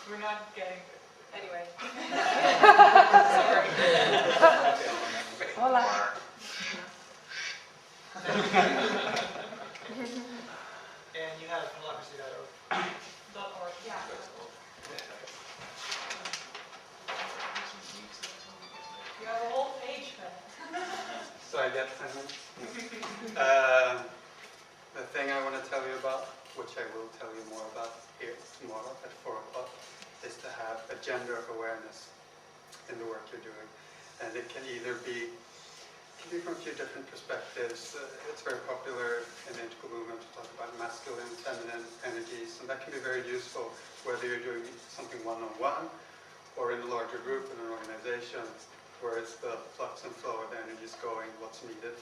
We're not getting anyway. Hola. And you have democracy.org. Yeah. You have a whole page for that. So I get 10 minutes. The thing I want to tell you about, which I will tell you more about here tomorrow at 4 o'clock, is to have a gender awareness in the work you're doing. And it can either be from a few different perspectives. It's very popular in the integral movement to talk about masculine, feminine energies, and that can be very useful whether you're doing something one-on-one or in a larger group in an organization where it's the flux and flow of energies going, what's needed.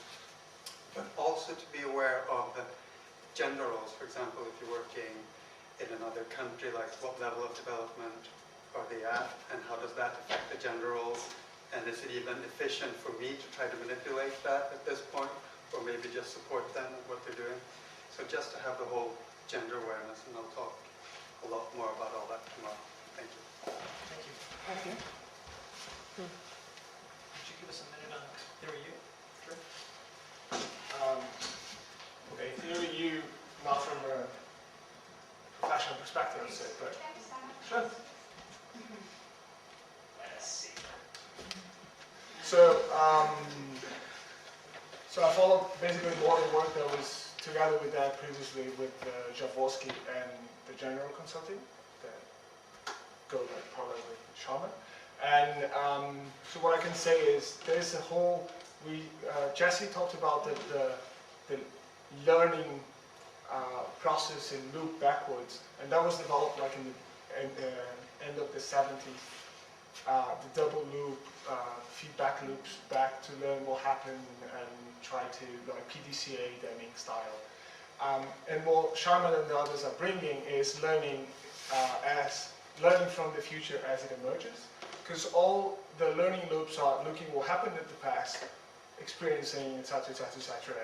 But also to be aware of the gender roles. For example, if you're working in another country, like what level of development are they at, and how does that affect the gender roles? And is it even efficient for me to try to manipulate that at this point, or maybe just support them in what they're doing? So just to have the whole gender awareness, and I'll talk a lot more about all that tomorrow. Thank you. Thank you. Thank you. Would you give us a minute on theory U? Sure. Okay, theory U, not from a professional perspective, I'd say, but sure. So, so I followed basically all the work that was together with that previously with Jaworski and the General Consulting, that go like probably with Shaman. And so what I can say is there's a whole, Jesse talked about the learning process in loop backwards, and that was developed like in the end of the 70s. The double loop, feedback loops back to learn what happened and try to like PDCA Deming style. And what Sharma and the others are bringing is learning from the future as it emerges. Because all the learning loops are looking what happened in the past, experiencing etc.,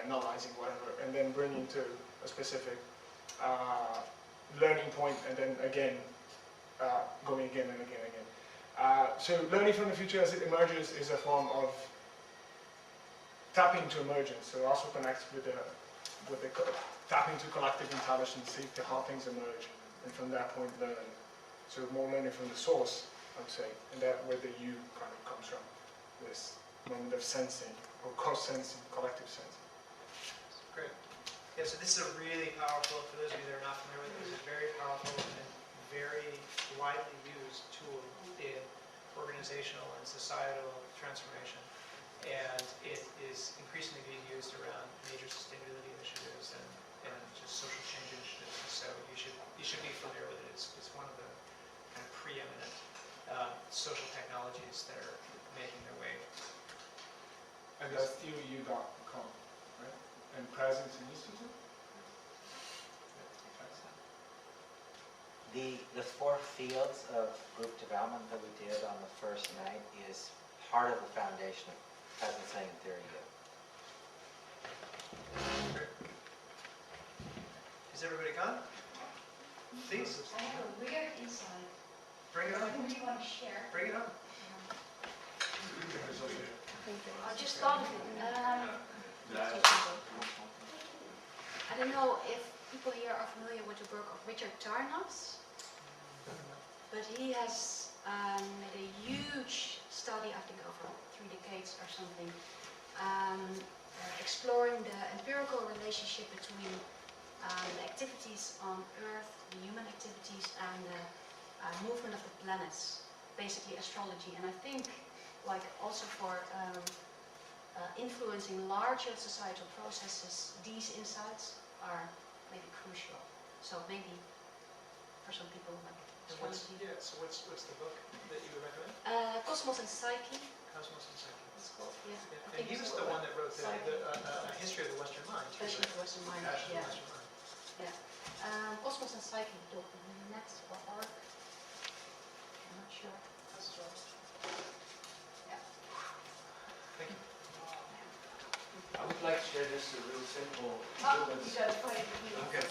analyzing whatever, and then bringing to a specific learning point, and then again going again and again and again. So learning from the future as it emerges is a form of tapping to emergence. So it also connects with the tapping to collective intelligence, see how things emerge, and from that point learn. So more learning from the source, I would say, and that where the U kind of comes from, this moment of sensing or cross-sensing, collective sensing. Great. Yeah, so this is a really powerful, for those of you that are not familiar with it, this is a very powerful and very widely used tool in organizational and societal transformation. And it is increasingly being used around major sustainability initiatives and just social change initiatives. So you should be familiar with it. It's one of the kind of preeminent social technologies that are making their way. And that's theoryU.com, right? And Presence Institute? The 4 fields of group development that we did on the first night is part of the foundation of Presence and Theory U. Is everybody gone? Please. I have a weird insight. Bring it I on. really want to share. Bring it on. I just thought of it. I don't know if people here are familiar with the work of Richard Tarnas, but he has made a huge study, I think over 3 decades or something, exploring the empirical relationship between the activities on Earth, the human activities, and the movement of the planets, basically astrology. And I think, like also for influencing larger societal processes, these insights are maybe crucial. So maybe for some people, like astrology. So what's the book that you would recommend? Cosmos and Psyche. Cosmos and Psyche. It's called, yeah. And he was the one that wrote a history of the Western mind. Passion of the Western Mind. Passion of Yeah. the Western mind. Yeah. Cosmos and Psyche.net or org. I'm not sure. Yeah. Thank you. I would like to share just a real simple Oh, you got to play. Okay.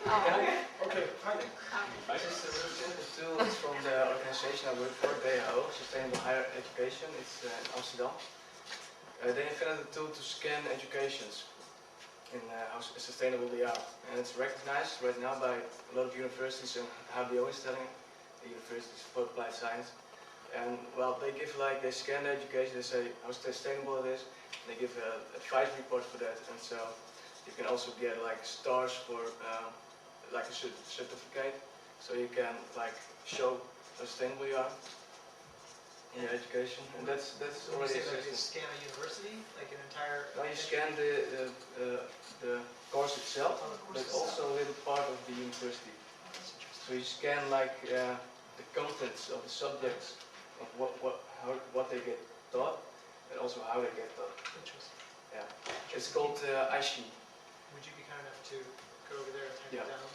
Okay. Okay, fine. Just a real SHO, Sustainable Higher Education. It's in Amsterdam. They invented a tool to scan educations in how sustainable they are. And it's recognized right now by a lot of universities, and HBO is telling the universities for applied science. And well, they give they scan the education, they say how sustainable it is, and they give an advice report for that. And so you can also get stars for a certificate, so you can show how sustainable you are in your education, and that's When you already say you existing. scan a university, like an entire. Now you scan the course itself, Oh, the course but itself. also a little part of the university. Oh, that's interesting. So you scan the contents of the subjects, of what they get taught, and also how they get taught. Interesting. Yeah, it's called ISHI. Would you be kind enough to go over there and type Yeah. it down?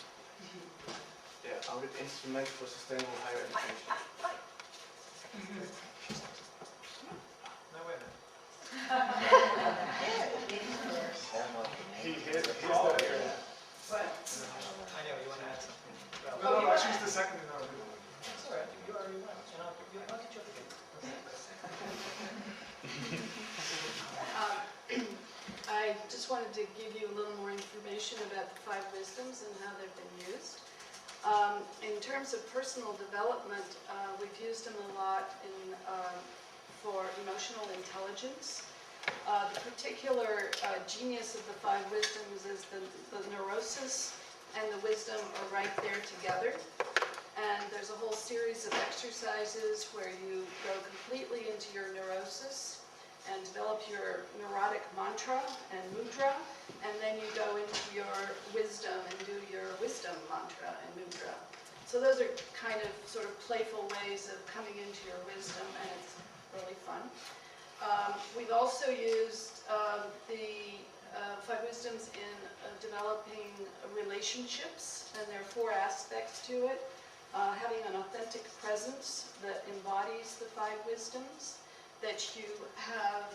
Yeah, Audit Instrument for Sustainable Higher Education. No, wait a minute. Here's the What? I know, you want to add something. No, no, I choose the second in our group. It's all right, you already went, and I'll get you up again. I just wanted to give you a little more information about the 5 wisdoms and how they've been used. In terms of personal development, we've used them a lot for emotional intelligence. The particular genius of the 5 wisdoms is the neurosis and the wisdom are right there together. And there's a whole series of exercises where you go completely into your neurosis and develop your neurotic mantra and mudra, and then you go into your wisdom and do your wisdom mantra and mudra. So those are kind of sort of playful ways of coming into your wisdom, and it's really fun. We've also used the 5 wisdoms in developing relationships, and there are 4 aspects to it. Having an authentic presence that embodies the 5 wisdoms, that you have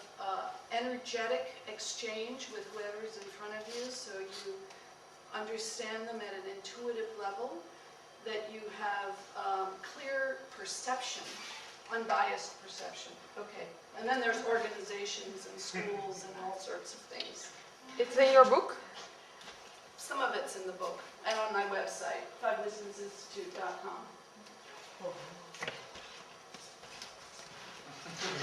energetic exchange with whoever's in front of you, so you understand them at an intuitive level, that you have clear perception, unbiased perception. Okay, and then there's organizations and schools and all sorts of things. It's in your book? Some of it's in the book and on my website, 5wisdomsinstitute.com.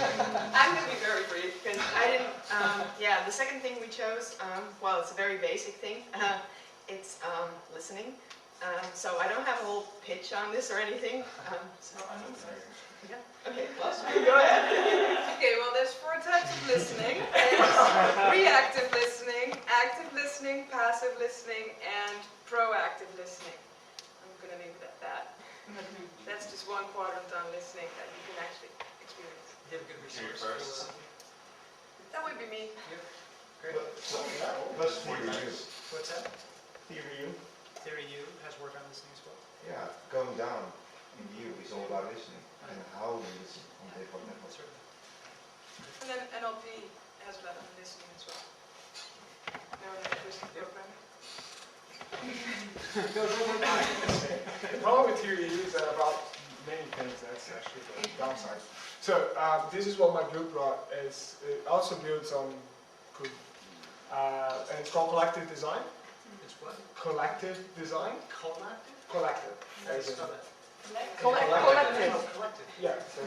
I'm going to be very brief because I didn't, the second thing we chose, well, it's a very basic thing. It's listening. So I don't have a whole pitch on this or anything. Yeah. Okay, plus, go ahead. Okay, well there's 4 types of listening. There's reactive listening, active listening, passive listening, and proactive listening. I'm going to leave it at that. That's just one quadrant on listening that you can actually experience. You have a good resource. first. That would be me. Great. Plus theory U. What's that? Theory U. Theory U has work on listening as well. Yeah, going down in U is all about listening and how you listen on day for network. Certainly. And then NLP has a lot of listening as well. Neurolinguistic programming. The problem with theory U is that about many things, that's actually the downside. So this is what my group brought. It also builds on, and it's called collective design. It's what? Collective design. Collective? Collective. How do you spell that? Collective. Oh, collective. Yeah. So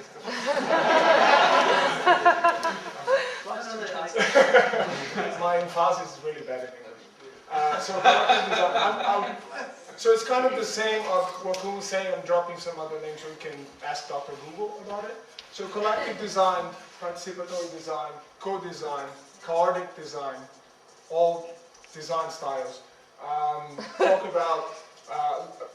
it's my emphasis is really bad in English. So collective design. So it's kind of the same of what Koen was saying. I'm dropping some other names so you can ask Dr. Google about it. So collective design, participatory design, co-design, chaotic design, all design styles. Talk about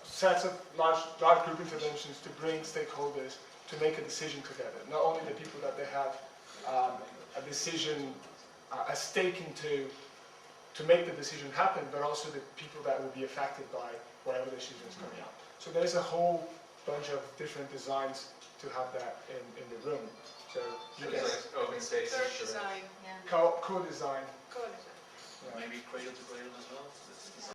sets of large group interventions to bring stakeholders to make a decision together. Not only the people that they have a decision, a stake into to make the decision happen, but also the people that will be affected by whatever decision is coming out. So there's a whole bunch of different designs to have that in the room. So you can open space. Third design. Yeah. co-design. Co-design. Yeah. Maybe cradle to cradle as well?